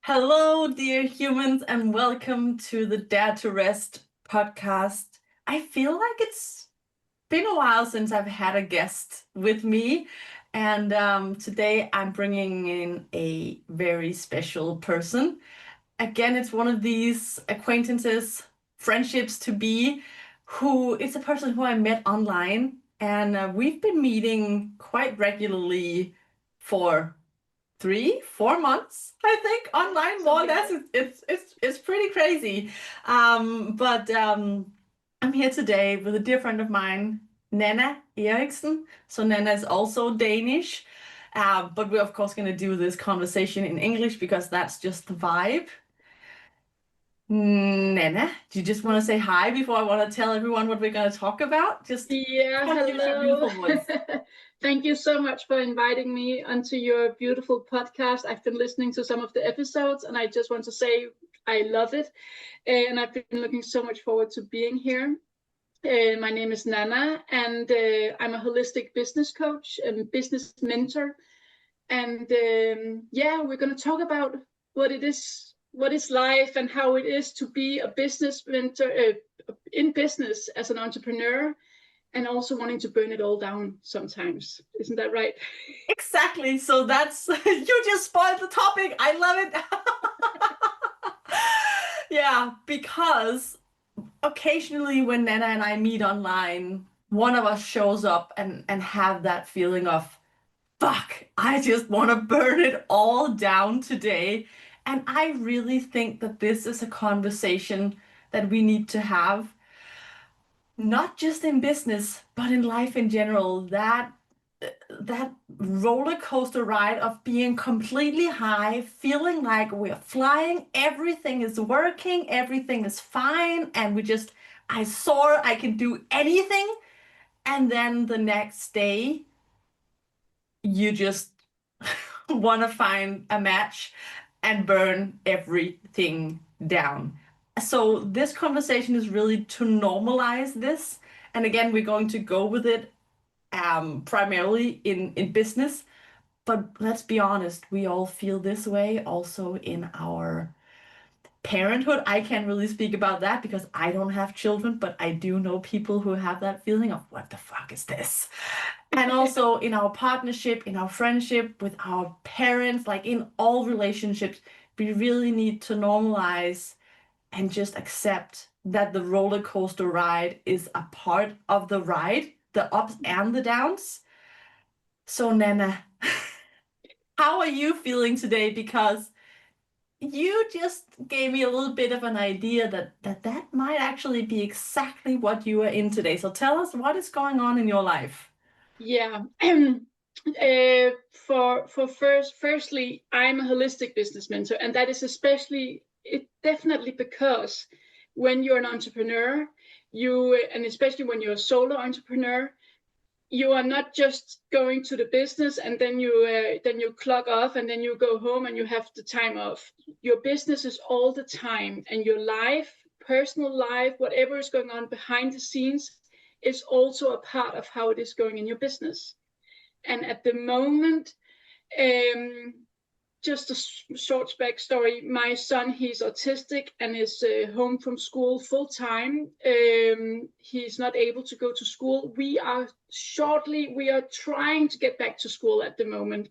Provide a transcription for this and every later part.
Hello, dear humans, and welcome to the Dare to Rest podcast. I feel like it's been a while since I've had a guest with me, and today I'm bringing in a very special person. Again, it's one of these acquaintances, friendships to be, who is a person who I met online, and we've been meeting quite regularly for 3, 4 months, I think, online more or less. It's pretty crazy. But I'm here today with a dear friend of mine, Nanna Eriksen. So Nanna is also Danish. But we're of course going to do this conversation in English because that's just the vibe. Nanna, do you just want to say hi before I want to tell everyone what we're going to talk about? Just Yeah, use your hello. beautiful voice. Thank you so much for inviting me onto your beautiful podcast. I've been listening to some of the episodes and I just want to say I love it. And I've been looking so much forward to being here. My name is Nanna and I'm a holistic business coach and business mentor. And yeah, we're going to talk about what is life and how it is to be a business mentor in business as an entrepreneur and also wanting to burn it all down sometimes. Isn't that right? Exactly. So that's you just spoiled the topic. I love it. Yeah, because occasionally when Nanna and I meet online, one of us shows up and have that feeling of, fuck, I just want to burn it all down today. And I really think that this is a conversation that we need to have, not just in business, but in life in general. That roller coaster ride of being completely high, feeling like we're flying, everything is working, everything is fine, and I soar, I can do anything. And then the next day, you just want to find a match and burn everything down. So, this conversation is really to normalize this. And again, we're going to go with it primarily in business. But let's be honest, we all feel this way also in our parenthood. I can't really speak about that because I don't have children, but I do know people who have that feeling of what the fuck is this? And also in our partnership, in our friendship with our parents, like in all relationships, we really need to normalize and just accept that the roller coaster ride is a part of the ride, the ups and the downs. So, Nanna, how are you feeling today? Because you just gave me a little bit of an idea that might actually be exactly what you are in today. So tell us what is going on in your life. Yeah. Firstly, I'm a holistic business mentor, and that is definitely because when you're an entrepreneur, and especially when you're a solo entrepreneur, you are not just going to the business and then you clock off and then you go home and you have the time off. Your business is all the time, and your life, personal life, whatever is going on behind the scenes is also a part of how it is going in your business. And at the moment, um, just a short backstory. My son, he's autistic and is home from school full time. He's not able to go to school. We are trying to get back to school at the moment.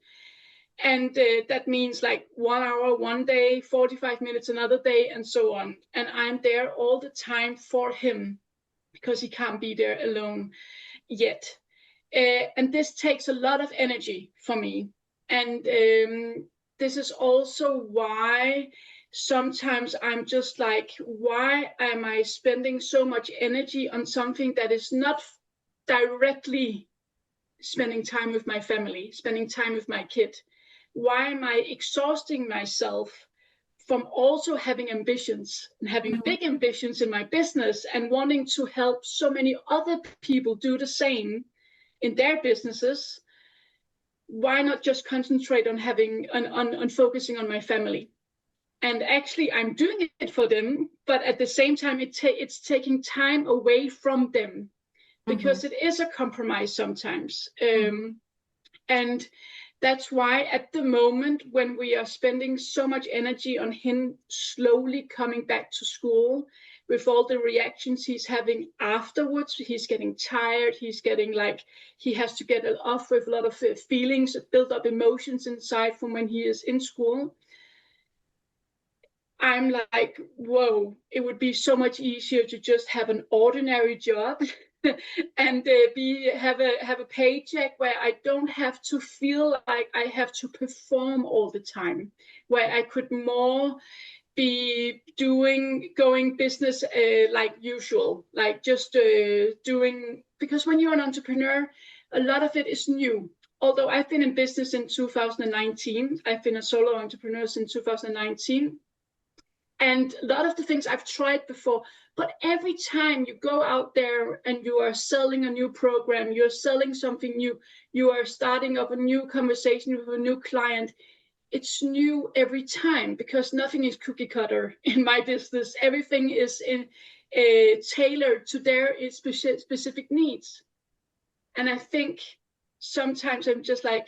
And that means like 1 hour one day, 45 minutes another day, and so on. And I'm there all the time for him because he can't be there alone yet. And this takes a lot of energy for me. And this is also why sometimes I'm just like, why am I spending so much energy on something that is not directly spending time with my family, spending time with my kid? Why am I exhausting myself from also having ambitions and having big ambitions in my business and wanting to help so many other people do the same in their businesses? Why not just concentrate on focusing on my family? And actually, I'm doing it for them, but at the same time, it's taking time away from them because it is a compromise sometimes. And That's why at the moment, when we are spending so much energy on him slowly coming back to school, with all the reactions he's having afterwards, he's getting tired, he's getting like, he has to get off with a lot of feelings, built up emotions inside from when he is in school. I'm like, whoa, it would be so much easier to just have an ordinary job and have a paycheck where I don't have to feel like I have to perform all the time, where I could more be going business like usual, like just doing, because when you're an entrepreneur, a lot of it is new. Although I've been in business in 2019, I've been a solo entrepreneur since 2019. And a lot of the things I've tried before, but every time you go out there and you are selling a new program, you're selling something new, you are starting up a new conversation with a new client, it's new every time, because nothing is cookie cutter in my business. Everything is tailored to their specific needs. And I think sometimes I'm just like,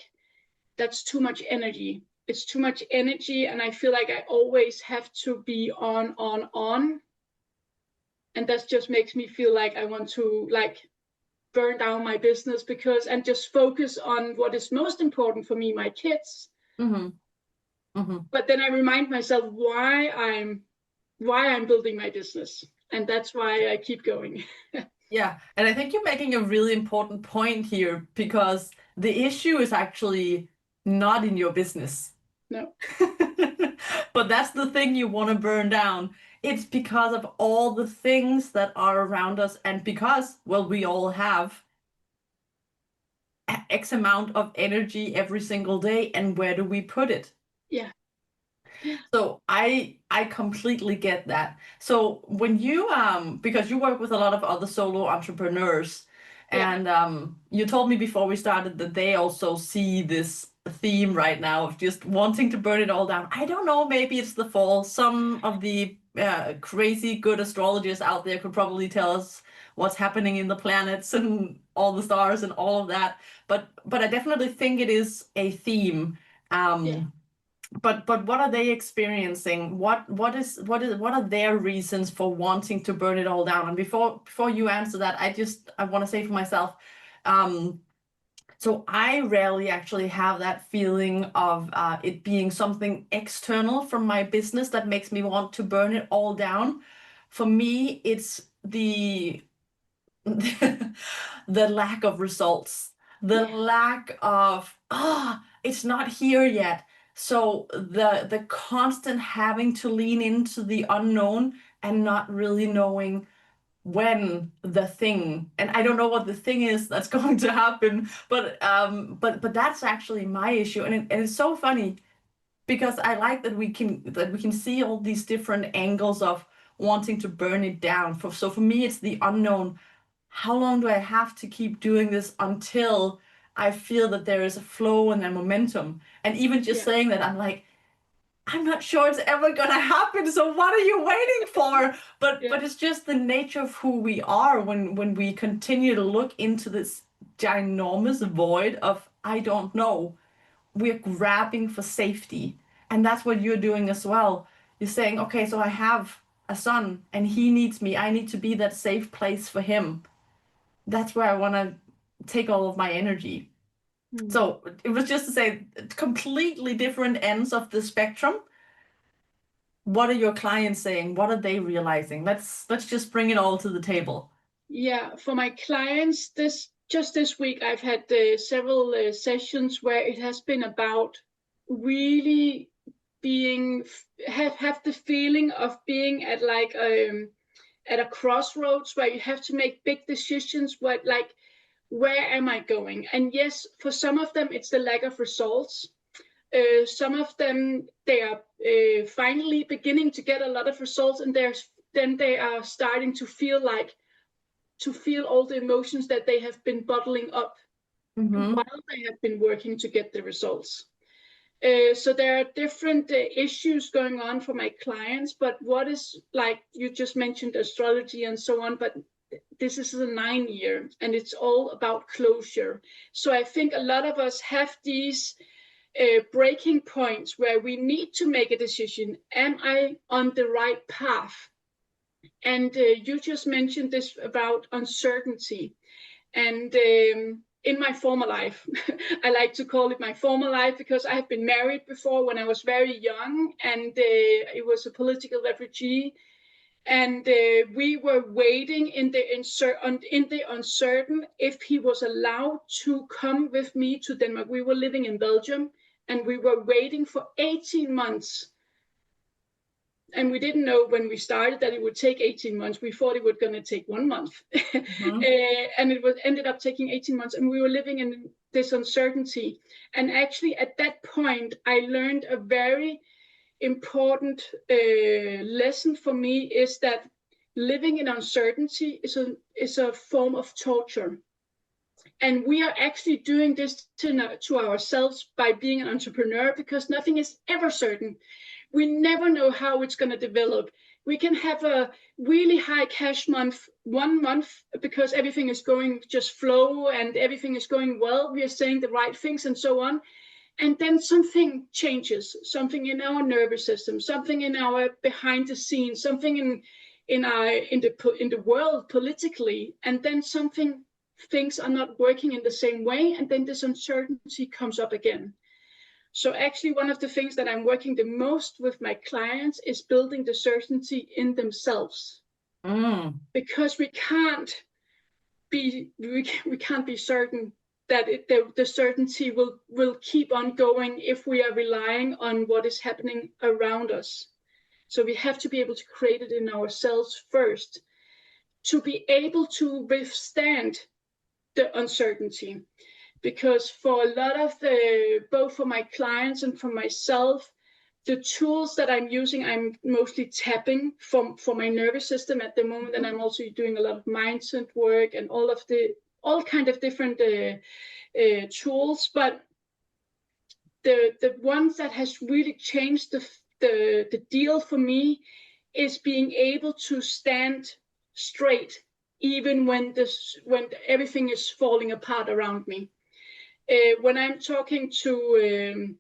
that's too much energy. It's too much energy, and I feel like I always have to be on. And that just makes me feel like I want to like burn down my business and just focus on what is most important for me, my kids. Mm-hmm. Mm-hmm. But then I remind myself why I'm building my business, and that's why I keep going. Yeah, and I think you're making a really important point here, because the issue is actually not in your business. No. But that's the thing you want to burn down. It's because of all the things that are around us, and because, well, we all have X amount of energy every single day, and where do we put it? Yeah. So I completely get that. So when you because you work with a lot of other solo entrepreneurs, and you told me before we started that they also see this theme right now of just wanting to burn it all down. I don't know, maybe it's the fall. Some of the crazy good astrologers out there could probably tell us what's happening in the planets and all the stars and all of that. But I definitely think it is a theme. But what are they experiencing? What are their reasons for wanting to burn it all down? And before you answer that, I want to say for myself, so I rarely actually have that feeling of it being something external from my business that makes me want to burn it all down. For me, it's the the lack of results, the lack of, it's not here yet. So the constant having to lean into the unknown and not really knowing when the thing, and I don't know what the thing is that's going to happen, but that's actually my issue. And it's so funny, because I like that we can see all these different angles of wanting to burn it down. So for me, it's the unknown. How long do I have to keep doing this until I feel that there is a flow and a momentum? And even just saying that, I'm like, I'm not sure it's ever gonna happen. So what are you waiting for? But it's just the nature of who we are when we continue to look into this ginormous void of I don't know. We're grabbing for safety. And that's what you're doing as well. You're saying, okay, so I have a son and he needs me. I need to be that safe place for him. That's where I want to take all of my energy. So it was just to say, completely different ends of the spectrum. What are your clients saying? What are they realizing? Let's just bring it all to the table. Yeah, for my clients, this week I've had several sessions where it has been about really have the feeling of being at like at a crossroads where you have to make big decisions. Where am I going? And yes, for some of them it's the lack of results. Some of them, they are finally beginning to get a lot of results, and then they are starting to feel all the emotions that they have been bottling up while they have been working to get the results. So there are different issues going on for my clients, but what is, like you just mentioned, astrology and so on, but this is a 9-year and it's all about closure. So I think a lot of us have these breaking points where we need to make a decision. Am I on the right path? And you just mentioned this about uncertainty. And in my former life, I like to call it my former life, because I have been married before when I was very young, and it was a political refugee. And we were waiting in the uncertain if he was allowed to come with me to Denmark. We were living in Belgium, and we were waiting for 18 months. And we didn't know when we started that it would take 18 months. We thought it was going to take 1 month. Mm-hmm. And it ended up taking 18 months. And we were living in this uncertainty. And actually, at that point, I learned a very important lesson for me, is that living in uncertainty is a form of torture. And we are actually doing this to ourselves by being an entrepreneur, because nothing is ever certain. We never know how it's going to develop. We can have a really high cash month 1 month because everything is going just flow and everything is going well. We are saying the right things and so on. And then something changes, something in our nervous system, something in our behind the scenes, something in the world politically, and then things are not working in the same way, and then this uncertainty comes up again. So actually, one of the things that I'm working the most with my clients is building the certainty in themselves, because we can't be certain that the certainty will keep on going if we are relying on what is happening around us. So we have to be able to create it in ourselves first, to be able to withstand the uncertainty. Because for a lot of both for my clients and for myself, the tools that I'm using, I'm mostly tapping for my nervous system at the moment, and I'm also doing a lot of mindset work and all kind of different tools. But the ones that has really changed the deal for me is being able to stand straight even when everything is falling apart around me. When I'm talking to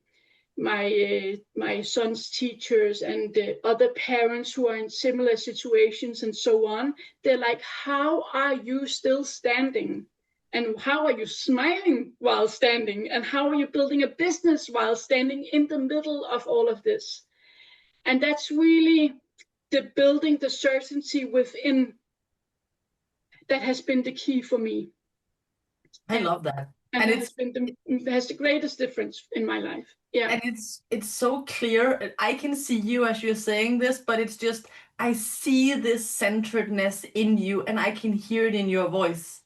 my son's teachers and other parents who are in similar situations and so on, they're like, how are you still standing? And how are you smiling while standing? And how are you building a business while standing in the middle of all of this? And that's really the building the certainty within that has been the key for me. I love that. And it has the greatest difference in my life. Yeah. And it's so clear. I can see you as you're saying this, but it's just, I see this centeredness in you and I can hear it in your voice.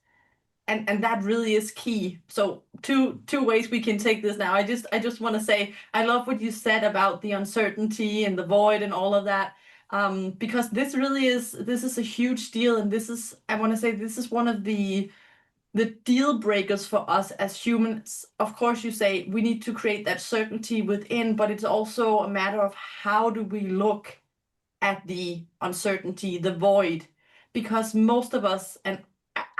And that really is key. So two ways we can take this now. I just want to say, I love what you said about the uncertainty and the void and all of that. Because this is a huge deal. And I want to say, this is one of the deal breakers for us as humans. Of course, you say we need to create that certainty within, but it's also a matter of how do we look at the uncertainty, the void, because most of us, and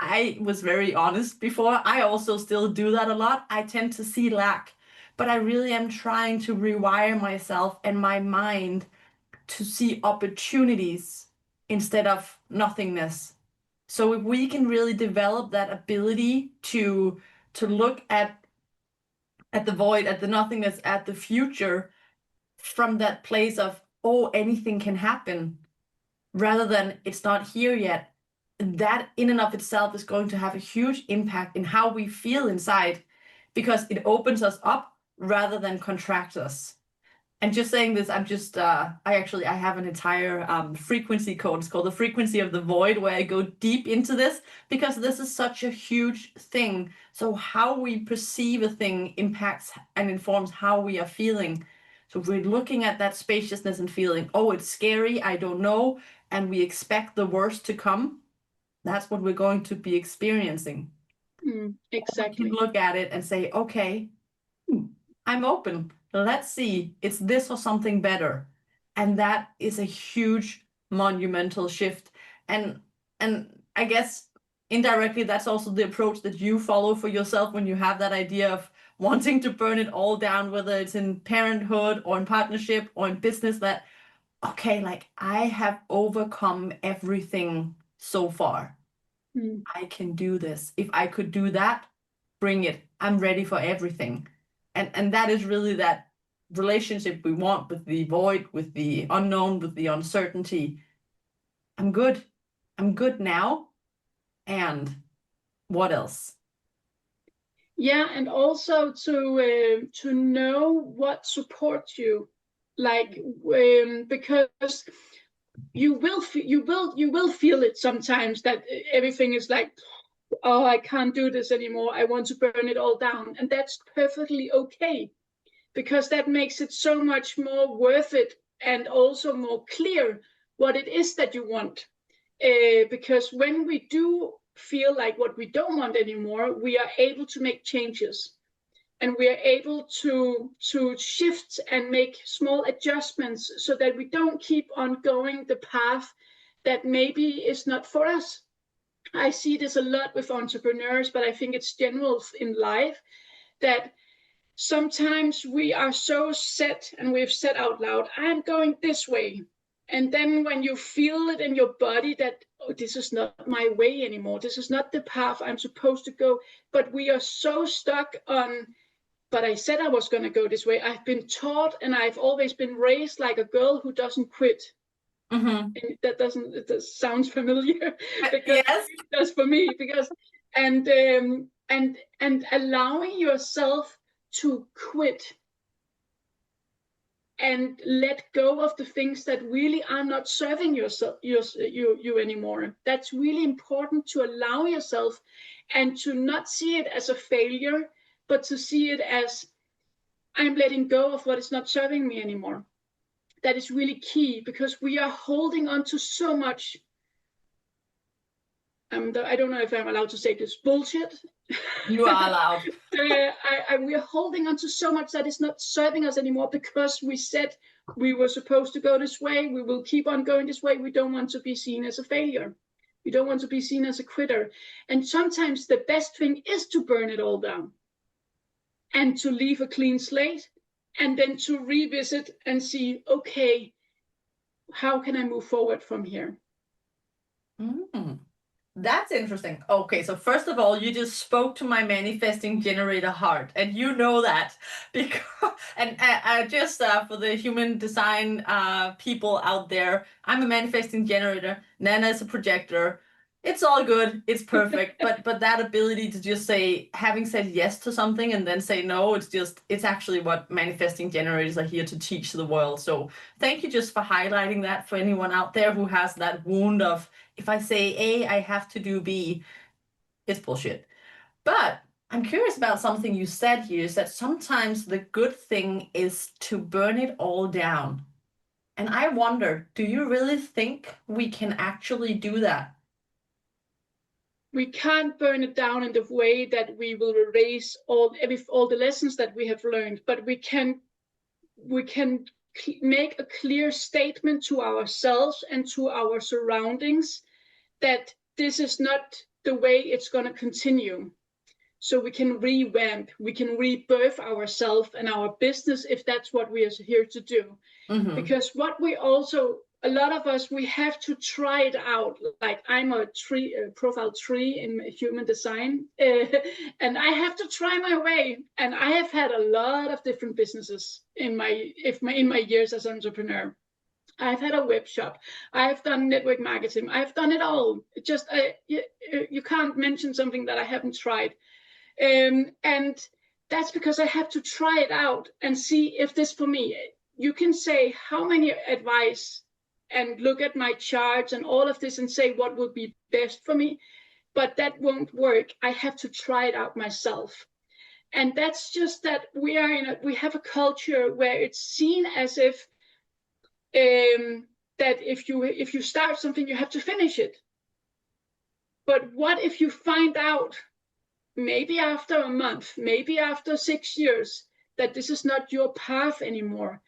I was very honest before, I also still do that a lot. I tend to see lack, but I really am trying to rewire myself and my mind to see opportunities instead of nothingness. So if we can really develop that ability to look at the void, at the nothingness, at the future from that place of, oh, anything can happen, rather than it's not here yet, that in and of itself is going to have a huge impact in how we feel inside, because it opens us up rather than contracts us. And just saying this, I have an entire frequency code. It's called the frequency of the void, where I go deep into this, because this is such a huge thing. So how we perceive a thing impacts and informs how we are feeling. So if we're looking at that spaciousness and feeling, oh, it's scary, I don't know, and we expect the worst to come, that's what we're going to be experiencing. Exactly. We can look at it and say, okay, I'm open. Let's see, it's this or something better. And that is a huge monumental shift. And I guess indirectly, that's also the approach that you follow for yourself when you have that idea of, wanting to burn it all down, whether it's in parenthood or in partnership or in business, that, okay, like I have overcome everything so far. I can do this. If I could do that, bring it. I'm ready for everything. And that is really that relationship we want with the void, with the unknown, with the uncertainty. I'm good. I'm good now. And what else? Yeah, and also to know what supports you, like because you will feel it sometimes that everything is like, oh, I can't do this anymore. I want to burn it all down, and that's perfectly okay, because that makes it so much more worth it and also more clear what it is that you want. Because when we do feel like what we don't want anymore, we are able to make changes, and we are able to shift and make small adjustments so that we don't keep on going the path that maybe is not for us. I see this a lot with entrepreneurs, but I think it's general in life, that sometimes we are so set, and we've said out loud, I'm going this way. And then when you feel it in your body that, oh, this is not my way anymore, this is not the path I'm supposed to go, but we are so stuck on, but I said I was going to go this way. I've been taught, and I've always been raised like a girl who doesn't quit. Mm-hmm. And that sounds familiar, because Yes. it does for me, because and allowing yourself to quit and let go of the things that really are not serving you anymore. That's really important, to allow yourself and to not see it as a failure, but to see it as, I'm letting go of what is not serving me anymore. That is really key, because we are holding on to so much. I don't know if I'm allowed to say this, bullshit. You are allowed. We are holding on to so much that is not serving us anymore, because we said we were supposed to go this way. We will keep on going this way. We don't want to be seen as a failure. We don't want to be seen as a quitter. And sometimes the best thing is to burn it all down and to leave a clean slate, and then to revisit and see, okay, how can I move forward from here? That's interesting. Okay, so first of all, you just spoke to my manifesting generator heart, and you know that because and just for the human design people out there, I'm a manifesting generator. Nanna is a projector. It's all good. It's perfect. But that ability to just say, having said yes to something and then say no, it's actually what manifesting generators are here to teach the world. So thank you just for highlighting that for anyone out there who has that wound of, if I say A, I have to do B. It's bullshit. But I'm curious about something you said here, is that sometimes the good thing is to burn it all down. And I wonder, do you really think we can actually do that? We can't burn it down in the way that we will erase all the lessons that we have learned, but we can make a clear statement to ourselves and to our surroundings that this is not the way it's going to continue. So we can revamp, we can rebirth ourselves and our business, if that's what we are here to do. Mm-hmm. Because what we also, a lot of us, we have to try it out. Like, I'm a profile 3 in human design, and I have to try my way. And I have had a lot of different businesses in my years as an entrepreneur. I've had a web shop. I've done network marketing. I've done it all. Just you can't mention something that I haven't tried. And that's because I have to try it out and see if this for me. You can say how many advice and look at my charts and all of this and say what would be best for me, but that won't work. I have to try it out myself. And that's just that we have a culture where it's seen as if that if you start something, you have to finish it. But what if you find out, maybe after a month, maybe after 6 years, that this is not your path anymore?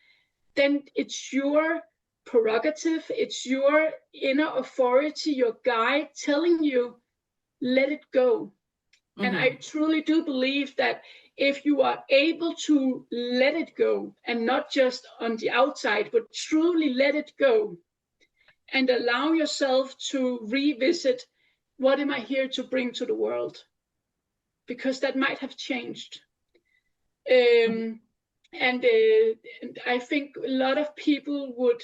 Then it's your prerogative, it's your inner authority, your guide telling you, let it go. Mm-hmm. And I truly do believe that if you are able to let it go, and not just on the outside, but truly let it go, and allow yourself to revisit, what am I here to bring to the world? Because that might have changed. And I think a lot of people would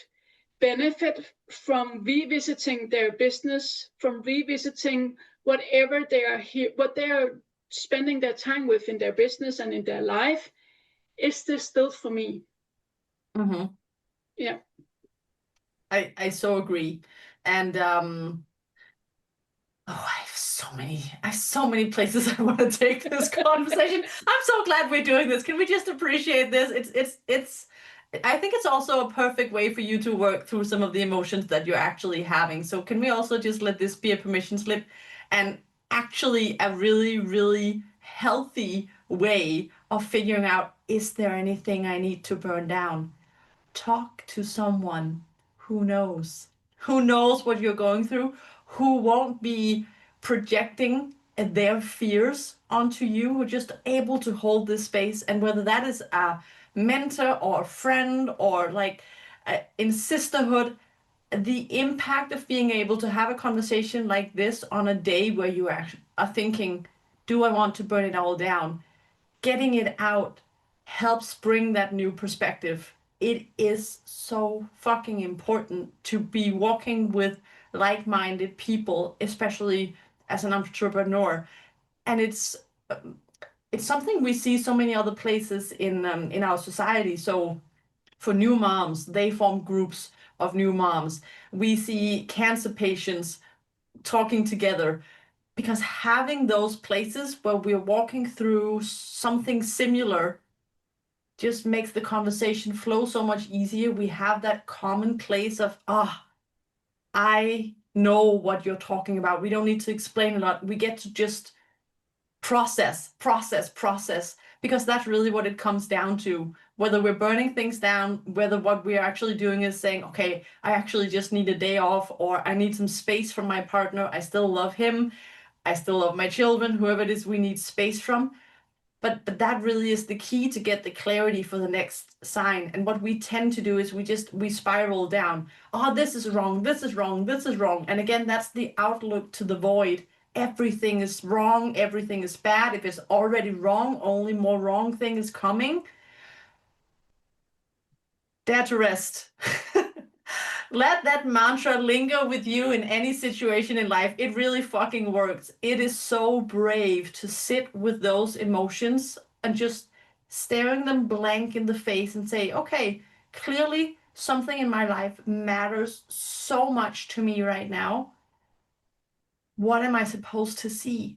benefit from revisiting their business, from revisiting whatever they are here, what they are spending their time with in their business and in their life. Is this still for me? Mm-hmm. Yeah. I so agree. And I have so many places I want to take this conversation. I'm so glad we're doing this. Can we just appreciate this? It's I think it's also a perfect way for you to work through some of the emotions that you're actually having. So can we also just let this be a permission slip, and actually a really, really healthy way of figuring out, is there anything I need to burn down? Talk to someone who knows what you're going through, who won't be projecting their fears onto you, who are just able to hold this space. And whether that is a mentor or a friend or like in sisterhood, the impact of being able to have a conversation like this on a day where you are thinking, do I want to burn it all down? Getting it out helps bring that new perspective. It is so fucking important to be walking with like-minded people, especially as an entrepreneur. And it's something we see so many other places in our society. So for new moms, they form groups of new moms. We see cancer patients talking together, because having those places where we're walking through something similar just makes the conversation flow so much easier. We have that common place of, I know what you're talking about. We don't need to explain a lot. We get to just process, because that's really what it comes down to. Whether we're burning things down, whether what we're actually doing is saying, okay, I actually just need a day off, or I need some space from my partner. I still love him. I still love my children, whoever it is we need space from. But that really is the key to get the clarity for the next sign. And what we tend to do is we spiral down. Oh, this is wrong, this is wrong, this is wrong. And again, that's the outlook to the void. Everything is wrong, everything is bad. If it's already wrong, only more wrong thing is coming. Dare to rest. Let that mantra linger with you in any situation in life. It really fucking works. It is so brave to sit with those emotions and just staring them blank in the face and say, okay, clearly something in my life matters so much to me right now. What am I supposed to see?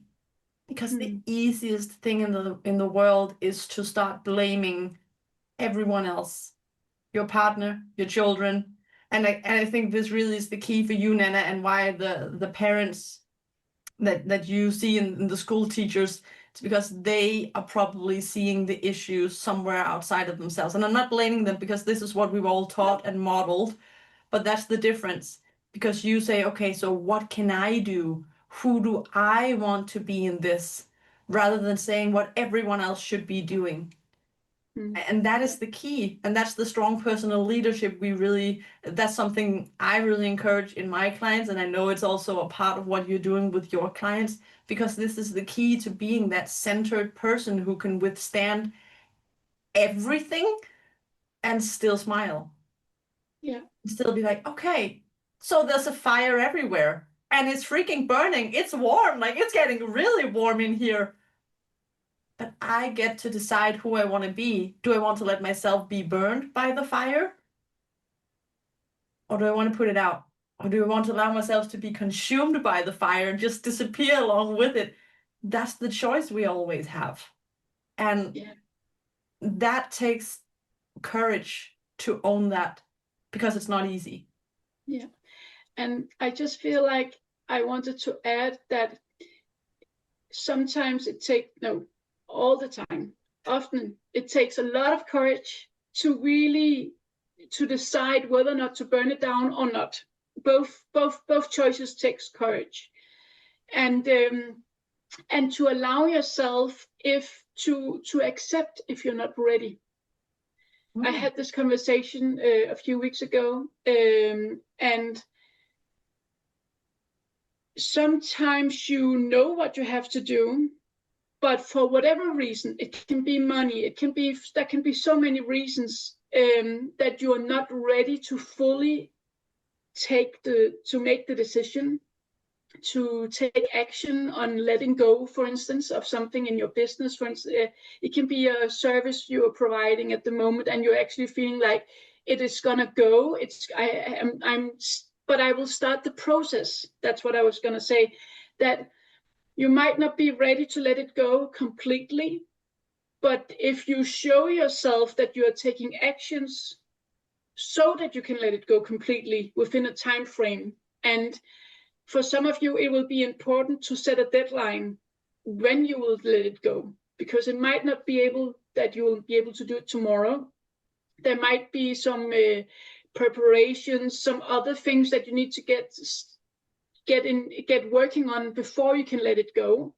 Because the easiest thing in the world is to start blaming everyone else, your partner, your children. And I think this really is the key for you, Nanna, and why the parents that you see in the school teachers, it's because they are probably seeing the issues somewhere outside of themselves. And I'm not blaming them, because this is what we've all taught and modeled, but that's the difference. Because you say, okay, so what can I do? Who do I want to be in this? Rather than saying what everyone else should be doing. And that is the key. And that's the strong personal leadership that's something I really encourage in my clients. And I know it's also a part of what you're doing with your clients, because this is the key to being that centered person who can withstand everything and still smile. Yeah. Still be like, okay, so there's a fire everywhere and it's freaking burning. It's warm, like it's getting really warm in here. But I get to decide who I want to be. Do I want to let myself be burned by the fire? Or do I want to put it out? Or do I want to allow myself to be consumed by the fire and just disappear along with it? That's the choice we always have. And that takes courage to own that, because it's not easy. Yeah. And I just feel like I wanted to add that sometimes all the time, often it takes a lot of courage to really to decide whether or not to burn it down or not. Both choices takes courage, and to allow yourself, if to accept if you're not ready. I had this conversation a few weeks ago, and sometimes you know what you have to do, but for whatever reason, it can be money, there can be so many reasons that you are not ready to fully make the decision, to take action on letting go, for instance, of something in your business. For instance, it can be a service you are providing at the moment, and you're actually feeling like it is gonna go. But I will start the process. That's what I was gonna say. That you might not be ready to let it go completely, but if you show yourself that you are taking actions so that you can let it go completely within a time frame, and for some of you, it will be important to set a deadline when you will let it go, because it might not be able that you will be able to do it tomorrow. There might be some preparations, some other things that you need to get working on before you can let it go.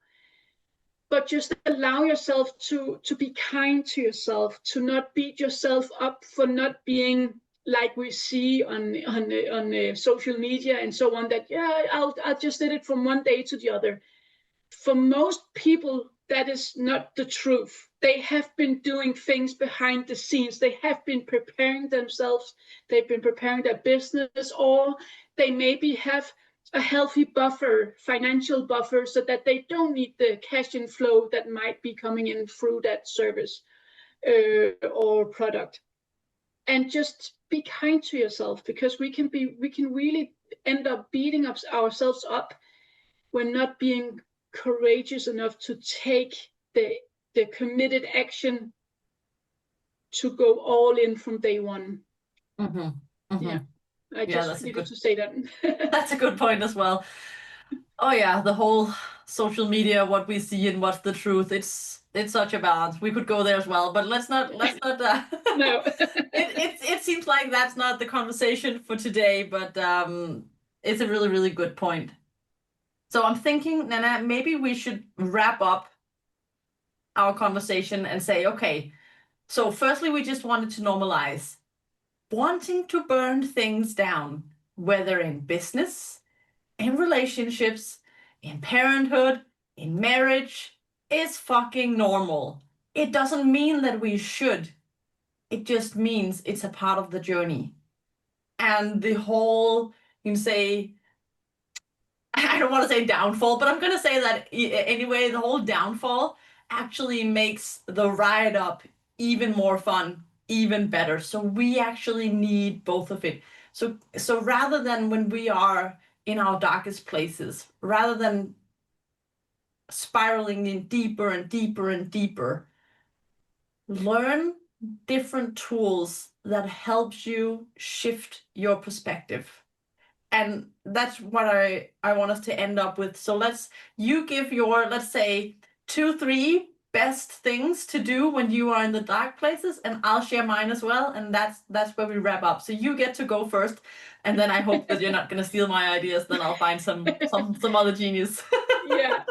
But just allow yourself to be kind to yourself, to not beat yourself up for not being like we see on social media and so on, that I'll just did it from one day to the other. For most people, that is not the truth. They have been doing things behind the scenes. They have been preparing themselves. They've been preparing their business, or they maybe have a healthy buffer, financial buffer, so that they don't need the cash inflow that might be coming in through that service or product. And just be kind to yourself, because we can really end up beating ourselves up when not being courageous enough to take the committed action to go all in from day one. Yeah, I just needed to say that. That's a good point as well. Oh yeah, the whole social media, what we see and what's the truth, it's such a balance. We could go there as well, but let's not No. it seems like that's not the conversation for today, but it's a really, really good point. So I'm thinking, Nanna, maybe we should wrap up our conversation and say, okay, so firstly, we just wanted to normalize wanting to burn things down, whether in business, in relationships, in parenthood, in marriage, is fucking normal. It doesn't mean that we should. It just means it's a part of the journey. And the whole, you can say, I don't want to say downfall, but I'm going to say that anyway, the whole downfall actually makes the ride up even more fun, even better. So we actually need both of it. So rather than when we are in our darkest places, rather than spiraling in deeper and deeper and deeper, learn different tools that helps you shift your perspective. And that's what I want us to end up with. So you give your, let's say, 2-3 best things to do when you are in the dark places, and I'll share mine as well. And that's where we wrap up. So you get to go first, and then I hope that you're not going to steal my ideas. Then I'll find some other genius. Yeah.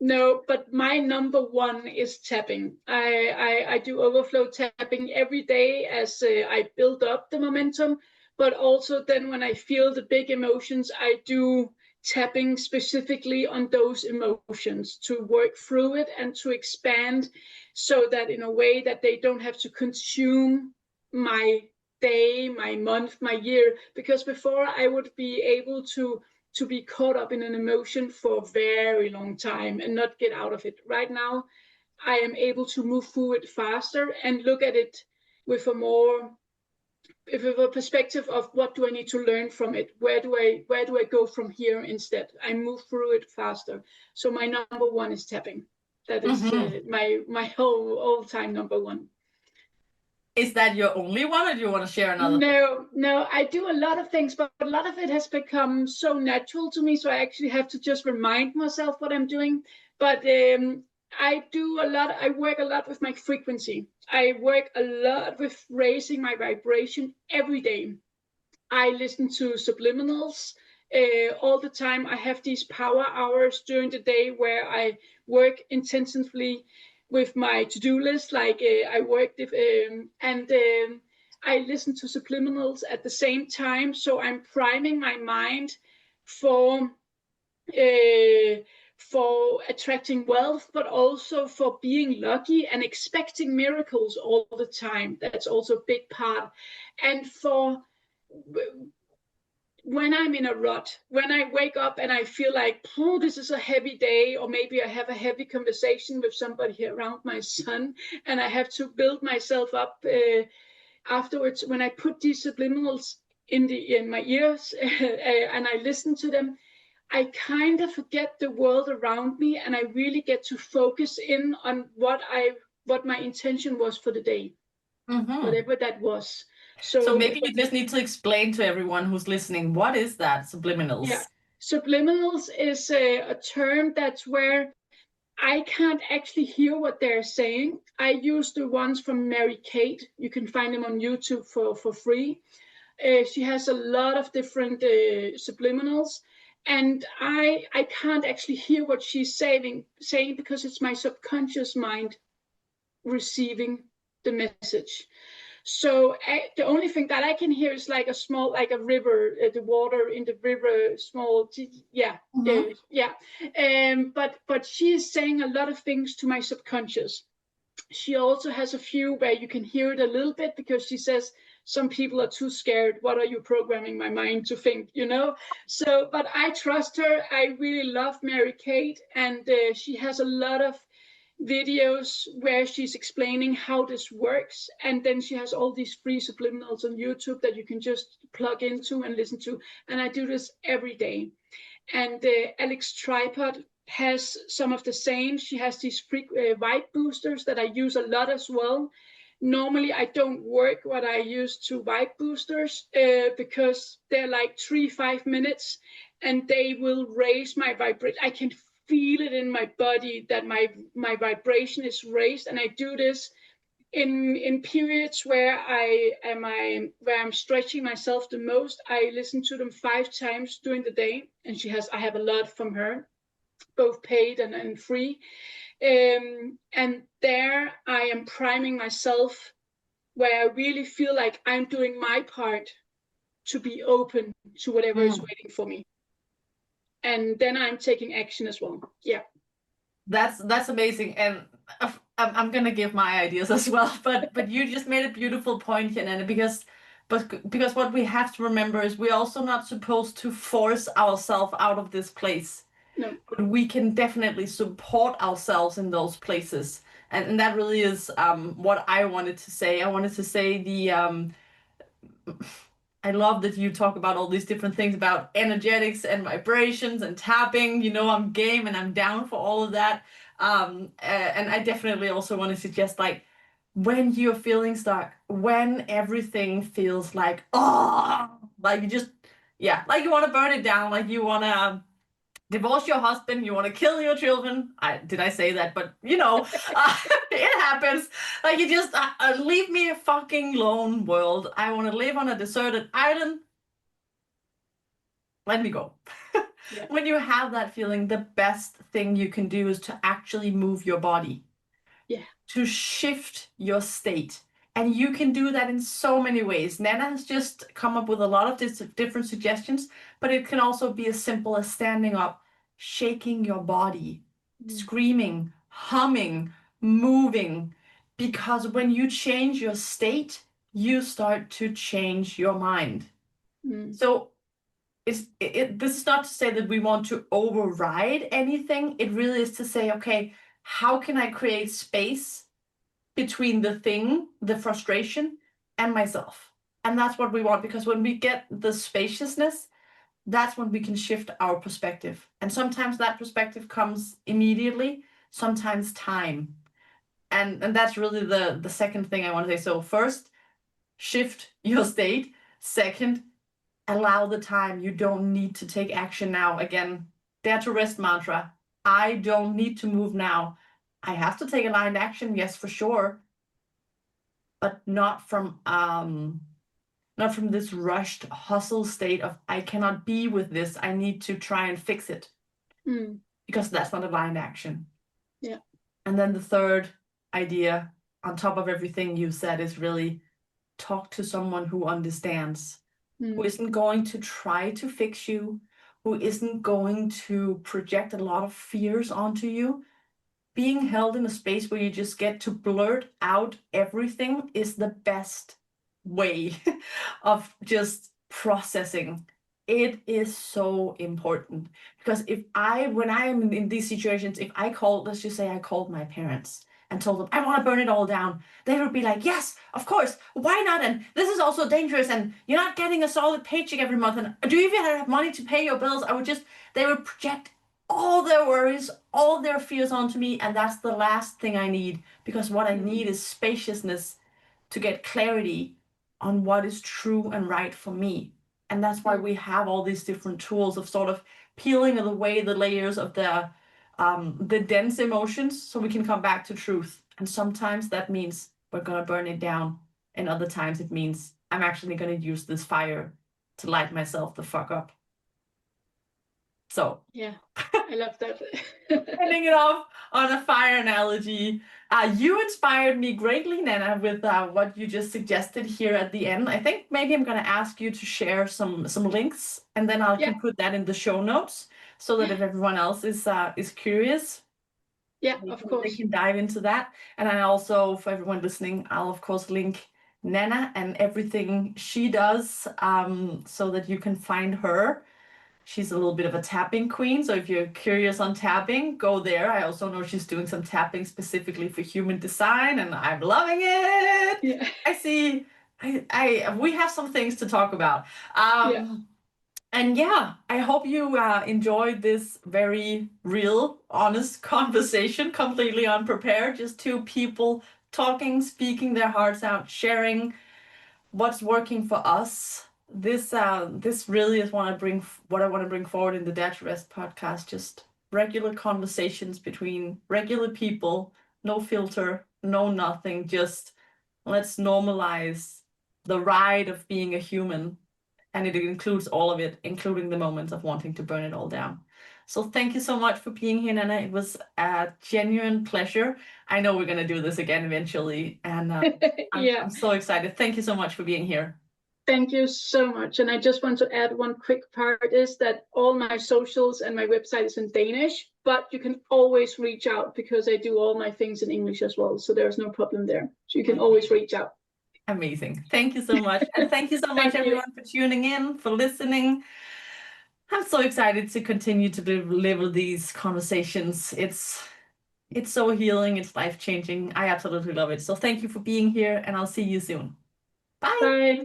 No, but my number one is tapping. I do overflow tapping every day as I build up the momentum. But also then when I feel the big emotions, I do tapping specifically on those emotions to work through it and to expand, so that in a way that they don't have to consume my day, my month, my year. Because before I would be able to be caught up in an emotion for a very long time and not get out of it. Right now, I am able to move through it faster and look at it with a perspective of what do I need to learn from it? Where do I go from here instead? I move through it faster. So my number one is tapping. That is my whole all-time number one. Is that your only one, or do you want to share another? No, I do a lot of things, but a lot of it has become so natural to me, so I actually have to just remind myself what I'm doing. But I work a lot with my frequency. I work a lot with raising my vibration every day. I listen to subliminals all the time. I have these power hours during the day where I work intensively with my to-do list, like I worked and I listen to subliminals at the same time, so I'm priming my mind for attracting wealth, but also for being lucky and expecting miracles all the time. That's also a big part. And for when I'm in a rut, when I wake up and I feel like, oh, this is a heavy day, or maybe I have a heavy conversation with somebody around my son, and I have to build myself up afterwards. When I put these subliminals in my ears and I listen to them, I kind of forget the world around me, and I really get to focus in on what my intention was for the day, whatever that was. So maybe you just need to explain to everyone who's listening, what is that, subliminals? Yeah, subliminals is a term that's where I can't actually hear what they're saying. I use the ones from Mary Kate. You can find them on YouTube for free. She has a lot of different subliminals, and I can't actually hear what she's saying because it's my subconscious mind receiving the message. So the only thing that I can hear is like a small, like a river, the water in the river, small, yeah, yeah. But she is saying a lot of things to my subconscious. She also has a few where you can hear it a little bit, because she says some people are too scared. What are you programming my mind to think, you know? So, but I trust her. I really love Mary Kate, and she has a lot of videos where she's explaining how this works, and then she has all these free subliminals on YouTube that you can just plug into and listen to, and I do this every day. And Alex Tripod has some of the same. She has these free vibe boosters that I use a lot as well. Normally I don't work what I use to vibe boosters because they're like 3-5 minutes, and they will raise my vibration. I can feel it in my body that my vibration is raised, and I do this in periods where I'm stretching myself the most. I listen to them 5 times during the day, and I have a lot from her, both paid and free. And there I am priming myself, where I really feel like I'm doing my part to be open to whatever is waiting for me. And then I'm taking action as well. Yeah. That's amazing. And I'm gonna give my ideas as well, but you just made a beautiful point here, Nanna, because what we have to remember is we're also not supposed to force ourselves out of this place. No. But we can definitely support ourselves in those places. And that really is what I wanted to say. I wanted to say I love that you talk about all these different things about energetics and vibrations and tapping. You know, I'm game and I'm down for all of that. And I definitely also want to suggest, like, when you're feeling stuck, when everything feels like, oh, like you just, yeah, like you want to burn it down, like you want to divorce your husband, you want to kill your children. Did I say that? But you know, it happens. Like you just leave me a fucking lone world. I want to live on a deserted island. Let me go. Yeah. When you have that feeling, the best thing you can do is to actually move your body. Yeah. To shift your state. And you can do that in so many ways. Nanna has just come up with a lot of different suggestions, but it can also be as simple as standing up, shaking your body, screaming, humming, moving. Because when you change your state, you start to change your mind. So this is not to say that we want to override anything. It really is to say, okay, how can I create space between the frustration, and myself? And that's what we want, because when we get the spaciousness, that's when we can shift our perspective. And sometimes that perspective comes immediately, sometimes time. And that's really the second thing I want to say. So first, shift your state. Second, allow the time. You don't need to take action now. Again, dare to rest mantra. I don't need to move now. I have to take aligned action, yes, for sure, but not from this rushed hustle state of I cannot be with this. I need to try and fix it, because that's not aligned action. Yeah. And then the third, idea on top of everything you said is really talk to someone who understands, who isn't going to try to fix you, who isn't going to project a lot of fears onto you. Being held in a space where you just get to blurt out everything is the best way of just processing. It is so important because when I am in these situations, if I called, let's just say I called my parents and told them I want to burn it all down, they would be like, yes, of course, why not? And this is also dangerous, and you're not getting a solid paycheck every month. And do you even have money to pay your bills? They would project all their worries, all their fears onto me, and that's the last thing I need, because what I need is spaciousness to get clarity on what is true and right for me. And that's why we have all these different tools of sort of peeling away the layers of the dense emotions so we can come back to truth. And sometimes that means we're gonna burn it down, and other times it means I'm actually gonna use this fire to light myself the fuck up. So yeah, I love that. ending it off on a fire analogy. You inspired me greatly, Nanna, with what you just suggested here at the end. I think maybe I'm going to ask you to share some links, and then I can put that in the show notes so that if everyone else is curious, of course, they can dive into that. And I also, for everyone listening, I'll of course link Nanna and everything she does, so that you can find her. She's a little bit of a tapping queen, so if you're curious on tapping, go there. I also know she's doing some tapping specifically for human design, and I'm loving it. Yeah. I see. We have some things to talk about. And yeah, I hope you enjoyed this very real, honest conversation, completely unprepared. Just two people talking, speaking their hearts out, sharing what's working for us. This really is what I want to bring forward in the Dare to Rest podcast. Just regular conversations between regular people, no filter, no nothing. Just let's normalize the ride of being a human, and it includes all of it, including the moments of wanting to burn it all down. So thank you so much for being here, Nanna. It was a genuine pleasure. I know we're going to do this again eventually, and I'm so excited. Thank you so much for being here. Thank you so much. And I just want to add one quick part is that all my socials and my website is in Danish, but you can always reach out because I do all my things in English as well. So there's no problem there. So you can always reach out. Amazing. Thank you so much. And thank you so much, everyone, for tuning in, for listening. I'm so excited to continue to deliver these conversations. It's so healing. It's life-changing. I absolutely love it. So thank you for being here, and I'll see you soon. Bye. Bye.